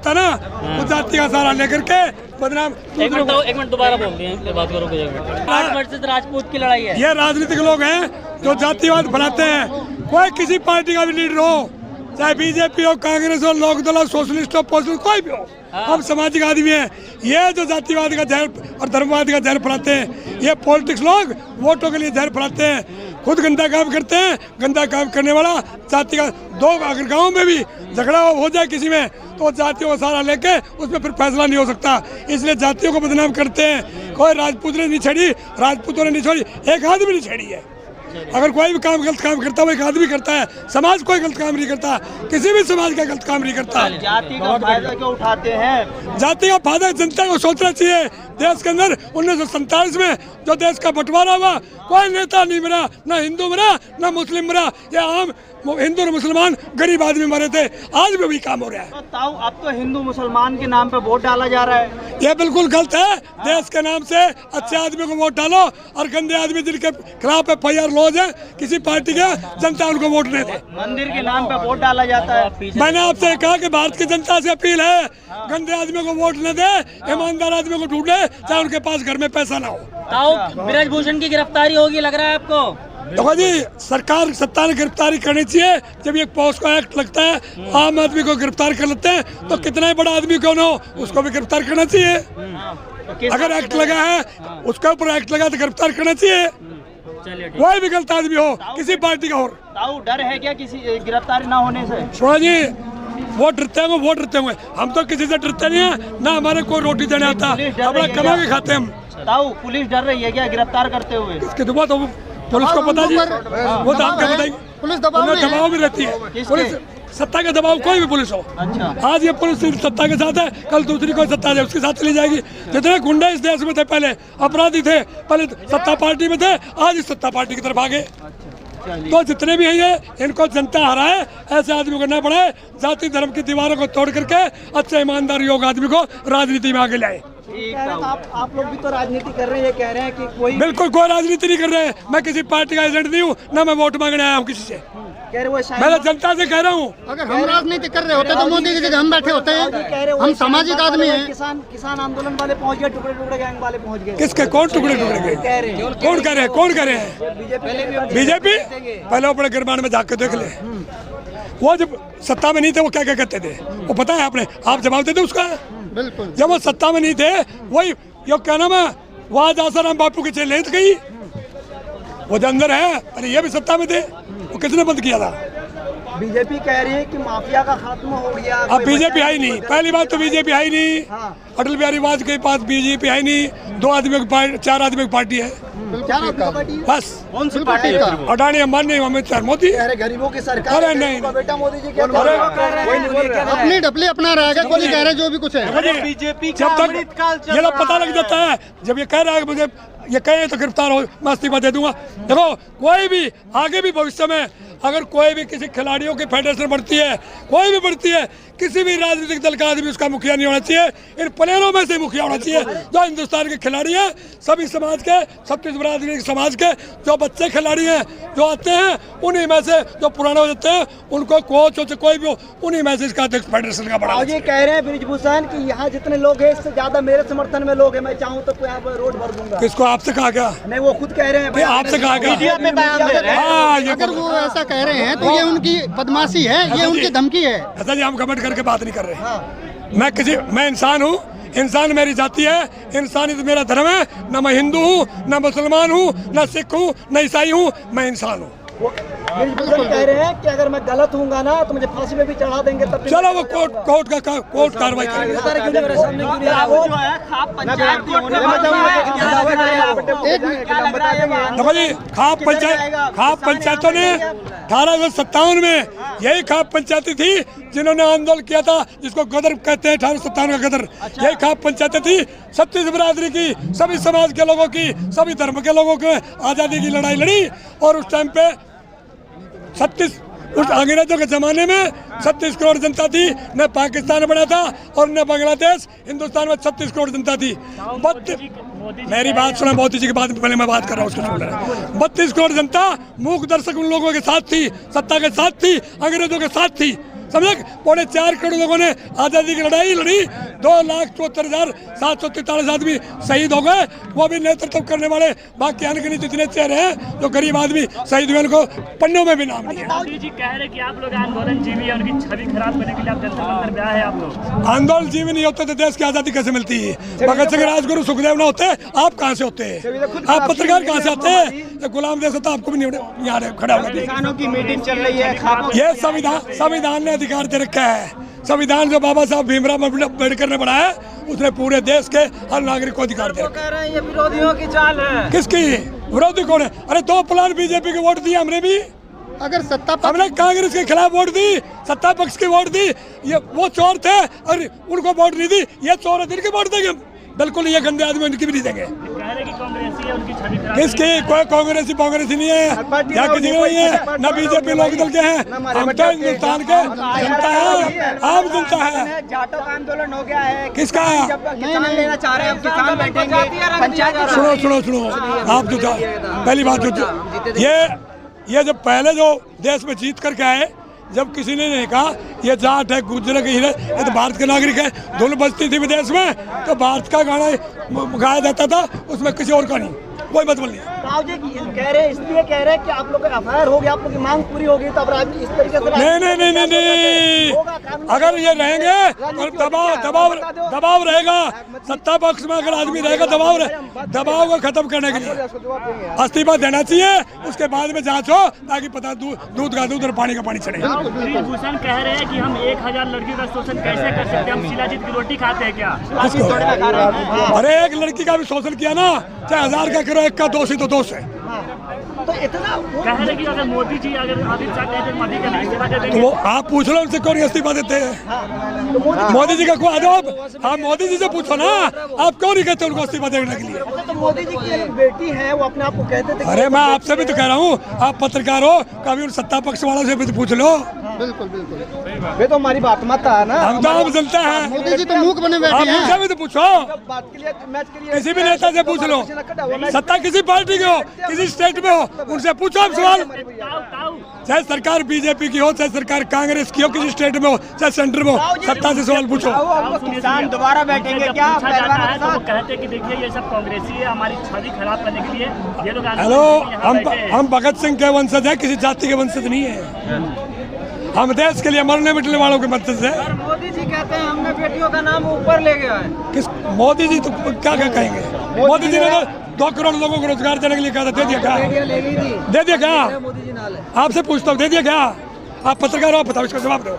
होता ना, वो जाति का सहारा लेकर के बदनाम। एक मिनट दोबारा बोल दिए, बात करो। 8 वर्सेस राजपूत की लड़ाई है। ये राजनीतिक लोग हैं जो जातिवाद फैलाते हैं। कोई किसी पार्टी का भी लीडर हो, चाहे बीजेपी हो, कांग्रेस हो, लोकदल हो, सोशलिस्ट हो, पोस्टलिस्ट, कोई भी हो, हम सामाजिक आदमी हैं। ये जो जातिवाद का जहर और धर्मवाद का जहर फैलाते हैं, ये पॉलिटिक्स लोग वोटों के लिए जहर फैलाते हैं, खुद गंदा काम करते हैं। गंदा काम करने वाला जाति का दो, अगर गाँव में भी झगड़ा हो जाए किसी में, तो जातियों का सहारा लेके उसमें फिर फैसला नहीं हो सकता। इसलिए जातियों को बदनाम करते हैं। कोई राजपूत ने नहीं छेड़ी, राजपूतों ने नहीं छोड़ी, एक आदमी नहीं छेड़ी है। अगर कोई भी काम गलत काम करता है वो एक आदमी करता है, समाज कोई गलत काम नहीं करता, किसी भी समाज का गलत काम नहीं करता। जाति का फायदा क्यों उठाते हैं? जाति का फायदा जनता को सोचना चाहिए। देश के अंदर 1947 में जो देश का बंटवारा हुआ, कोई नेता नहीं मरा, ना हिंदू मरा ना मुस्लिम मरा, ये आम हिंदू और मुसलमान गरीब आदमी मरे थे। आज भी वही काम हो रहा है। तो ताऊ, अब तो हिंदू मुसलमान के नाम पे वोट डाला जा रहा है। ये बिल्कुल गलत है। देश के नाम से अच्छे आदमी को वोट डालो और गंदे आदमी जिनके खिलाफ FIR लॉज है किसी पार्टी के, जनता उनको वोट नहीं दे। मंदिर के नाम पे वोट डाला जाता है। मैंने आपसे कहा कि भारत की जनता से अपील है, गंदे आदमी को वोट न दे, ईमानदार आदमी को ढूंढे, चाहे उनके पास घर में पैसा ना हो। ताऊ, ब्रजभूषण की गिरफ्तारी होगी लग रहा है आपको? देखो जी, सरकार सत्ता ने गिरफ्तारी करनी चाहिए। जब ये पॉस्को एक्ट लगता है, आम आदमी को गिरफ्तार कर लेते हैं, तो कितना ही बड़ा आदमी क्यों ना हो, उसको भी गिरफ्तार करना चाहिए। अगर एक्ट लगा है, उसके ऊपर एक्ट लगा तो गिरफ्तार करना चाहिए। कोई भी गलत आदमी हो, किसी पार्टी का हो। ताऊ, डर है क्या किसी गिरफ्तारी ना होने से? सुनो जी, वोट डरते होंगे, वोट डरते होंगे, हम तो किसी से डरते नहीं है, ना हमारे कोई रोटी देने आता, अपना कमा के खाते हम। ताऊ, पुलिस डर रही है क्या गिरफ्तार करते हुए? इसके दुआ तो पुलिस को पता जी, वो तो हम क्या बताएंगे। पुलिस दबाव भी रहती है, पुलिस सत्ता का दबाव, कोई भी पुलिस हो। अच्छा, आज ये पुलिस सत्ता के साथ है, कल दूसरी कोई सत्ता है उसके साथ चली जाएगी। जितने गुंडे इस देश में थे, पहले अपराधी थे, पहले सत्ता पार्टी में थे, आज इस सत्ता पार्टी की तरफ आगे। तो जितने भी हैं ये, इनको जनता हराए, ऐसे आदमी को न बढ़ाए, जाति धर्म की दीवारों को तोड़ करके अच्छे ईमानदार योग्य आदमी को राजनीति में आगे लाए। आप लोग भी तो राजनीति कर रहे हैं, कह रहे हैं कि कोई बिल्कुल कोई राजनीति नहीं कर रहे हैं। मैं किसी पार्टी का एजेंट नहीं हूँ, ना मैं वोट मांगने आया हूँ किसी से। मैं जनता से कह रहा हूँ। अगर हम राजनीति कर रहे होते तो मोदी की जगह हम बैठे होते हैं। हम सामाजिक आदमी हैं। किसान आंदोलन वाले पहुंच गए, टुकड़े टुकड़े गैंग वाले पहुंच गए। किसके? कौन टुकड़े टुकड़े गए? कौन कह रहे हैं? कौन कह रहे हैं? बीजेपी। पहले अपने गिरबान में जाकर देख ले, वो जब सत्ता में नहीं थे वो क्या क्या कहते थे, वो पता है आपने? आप जवाब देते उसका। बिल्कुल। जब वो सत्ता में नहीं थे, वही यो क्या नाम है, वहाँ आसाराम बापू की जेल लेट गई, वो जो अंदर है, अरे ये भी सत्ता में थे, वो किसने बंद किया था? बीजेपी कह रही है कि माफिया का खात्मा हो गया। अब बीजेपी आई नहीं, पहली बात तो बीजेपी आई नहीं। अटल बिहारी वाजपेयी के पास बीजेपी आई नहीं, 2 आदमियों की पार्टी, 4 आदमियों की पार्टी है बस। कौन सी पार्टी का? अडानी, अंबानी, अमित शाह, मोदी। गरीबों की सरकार। अरे नहीं, बेटा मोदी जी क्या अपनी डपली अपना रहेगा, कोई कह रहे जो भी कुछ है। बीजेपी जब तक ये लोग पता लग जाता है, जब ये कह रहा है कि मुझे ये कहे तो गिरफ्तार हो, मैं इस्तीफा दे दूंगा। देखो, कोई भी आगे भी भविष्य में अगर कोई भी किसी खिलाड़ियों की फेडरेशन बढ़ती है, कोई भी बढ़ती है, किसी भी राजनीतिक दल का आदमी उसका मुखिया नहीं होना चाहिए। इन प्लेयरों में से मुखिया होना चाहिए जो हिंदुस्तान के खिलाड़ी हैं, सभी समाज के, सबकी बरादरी समाज के जो बच्चे खिलाड़ी हैं, जो आते हैं, उन्हीं में से जो पुराने हो जाते हैं, उनको कोच हो कोई भी हो, उन्हीं में से इसका अध्यक्ष फेडरेशन का बड़ा। ये कह रहे हैं ब्रिजभूषण कि यहाँ जितने लोग हैं, इससे ज्यादा मेरे समर्थन में लोग हैं, मैं चाहूँ तो यहाँ पर रोड भर दूंगा। किसको? आपसे कहा क्या? नहीं, वो खुद कह रहे हैं। आपसे कहा क्या? अगर वो ऐसा कह रहे हैं तो ये उनकी बदमाशी है, ये उनकी धमकी है। ऐसा जी, हम कमेंट करके बात नहीं कर रहे। मैं इंसान हूँ, इंसान मेरी जाति है, इंसानियत मेरा धर्म है। न मैं हिंदू हूँ, न मुसलमान हूँ, न सिख हूँ, न ईसाई हूँ, मैं इंसान हूँ। कह रहे हैं कि अगर मैं गलत हूँगा ना तो मुझे फांसी में भी चढ़ा देंगे। तब चलो वो कोर्ट कार्रवाई करेंगे। देखो जी, खाप पंचायतों ने 1857 में, यही खाप पंचायती थी जिन्होंने आंदोलन किया था, जिसको गदर कहते हैं, 1857 का गदर। यही खाप पंचायतें थी, 36 बिरादरी की, सभी समाज के लोगों की, सभी धर्म के लोगों के आज़ादी की लड़ाई लड़ी। और उस टाइम पे 36, उस अंग्रेजों के जमाने में 36 करोड़ जनता थी। न पाकिस्तान बना था और न बांग्लादेश, हिंदुस्तान में 36 करोड़ जनता थी। मेरी बात सुना, मोदी जी की बात पहले मैं बात कर रहा हूँ, उसको सुन रहा है। 32 करोड़ जनता मूक दर्शक उन लोगों के साथ थी, सत्ता के साथ थी, अंग्रेजों के साथ थी। समझे 4.25 करोड़ लोगों ने आज़ादी की लड़ाई लड़ी, 2,74,743 आदमी शहीद हो गए, वो भी नेतृत्व करने वाले बाकी अनगिनत जितने चेहरे हैं जो गरीब आदमी शहीद हुए, उनको पन्नों में भी नाम नहीं है। मोदी जी कह रहे कि आप लोग आंदोलन जीवी है, उनकी छवि खराब करने के लिए आप जंतर मंतर में आए हैं आप लोग। आंदोलन जीवी नहीं होते तो देश की आज़ादी कैसे मिलती है? भगत सिंह, राजगुरु, सुखदेव ना होते आप कहाँ से होते? आप पत्रकार कहाँ से आते हैं? जब गुलाम देश होता आपको भी नहीं यहाँ खड़ा होना चाहिए। किसानों की मीटिंग चल रही है, ये संविधान ने अधिकार दे रखा है। संविधान जो बाबा साहब भीमराव अम्बेडकर ने बनाया, उसने पूरे देश के हर नागरिक को अधिकार दे रखा है। कह रहे हैं ये विरोधियों की चाल है। किसकी विरोधी कौन है? अरे 2 प्लान बीजेपी के वोट दिए हमने भी, अगर सत्ता पक्ष हमने कांग्रेस के खिलाफ वोट दी, सत्ता पक्ष की वोट दी। ये वो चोर थे और उनको वोट नहीं दी, ये चोर है, इनकी वोट देंगे बिल्कुल। ये गंदे आदमी उनकी भी नहीं देंगे। कह रहे कि कांग्रेसी है, उनकी छवि खराब। किसकी? कोई कांग्रेसी नहीं है, या किसी नहीं है, न बीजेपी लोक दल के हैं। हम तो हिंदुस्तान के जनता है, आम जनता है। जाटों का आंदोलन हो गया है। किसका? जब किसान लेना चाह रहे हैं, अब किसान बैठेंगे पंचायत। सुनो आप जो पहली बात जो ये जब पहले जो देश में जीत करके आए, जब किसी ने नहीं कहा ये जाट है, गुजर है, ये तो भारत के नागरिक है, धुन बजती थी विदेश में तो भारत का गाना गाया जाता था, उसमें किसी और का नहीं, कोई मतलब नहीं। राव जी कह रहे हैं, इसलिए कह रहे हैं कि आप लोग का एफआईआर हो गया, आप लोग की मांग पूरी होगी, तब राजनीति इस तरीके से नहीं। अगर ये रहेंगे और दबाव रहेगा, सत्ता पक्ष में अगर आदमी रहेगा, दबाव को खत्म करने के लिए इस्तीफा देना चाहिए, उसके बाद में जांच हो, ताकि पता दूध का दूध और पानी का पानी चढ़े। भूषण कह रहे हैं कि हम 1000 लड़कियों का शोषण कैसे कर सकते हैं, हम शिलाजीत की रोटी खाते हैं क्या? अरे एक लड़की का भी शोषण किया ना, चाहे 1000 का करो, 1 का दोष ही तो दोष है। तो इतना कह रहे कि अगर मोदी जी अगर अमित शाह कहते हैं मोदी का इस्तीफा दे तो देंगे, वो आप पूछ लो उनसे, कौन इस्तीफा देते हैं? मोदी जी का को आप मोदी जी से पूछो ना, आप क्यों नहीं कहते उनको इस्तीफा देने के लिए? तो मोदी जी की एक बेटी है, वो अपने आप को कहते थे। अरे मैं आपसे भी तो कह रहा हूँ, आप पत्रकार हो, कभी उन सत्ता पक्ष वालों से भी तो पूछ लो। बिल्कुल वे तो हमारी बात मत है ना। हम तो आम जनता है, मोदी जी तो मूक बने आप बैठे हैं। उनसे भी तो पूछो, बात के लिए मैच के लिए किसी भी नेता से पूछ लो, सत्ता किसी पार्टी की हो, किसी स्टेट में हो, उनसे पूछो आप सवाल। चाहे सरकार बीजेपी की हो, चाहे सरकार कांग्रेस की हो, किसी स्टेट में हो, चाहे सेंटर में हो, सत्ता से सवाल पूछो। किसान दोबारा बैठेंगे क्या? पूछा जाता है तो वो कहते हैं कि देखिए ये सब कांग्रेसी है, हमारी छवि खराब करने के लिए ये लोग हेलो, हम भगत सिंह के वंशज हैं, किसी जाति के वंशज नहीं है। हम देश के लिए मरने मिटने वालों के वंशज हैं। मोदी जी कहते हैं हमने बेटियों का नाम ऊपर ले गया है। किस मोदी जी तो क्या कहेंगे? मोदी जी ने तो 2 करोड़ लोगों को रोजगार देने के लिए कहा था, दे दिया क्या? दे दिया क्या? मोदी जी नाल है। आपसे पूछता हूँ, दे दिया क्या? आप पत्रकार हो, आप बताओ, इसका जवाब दो।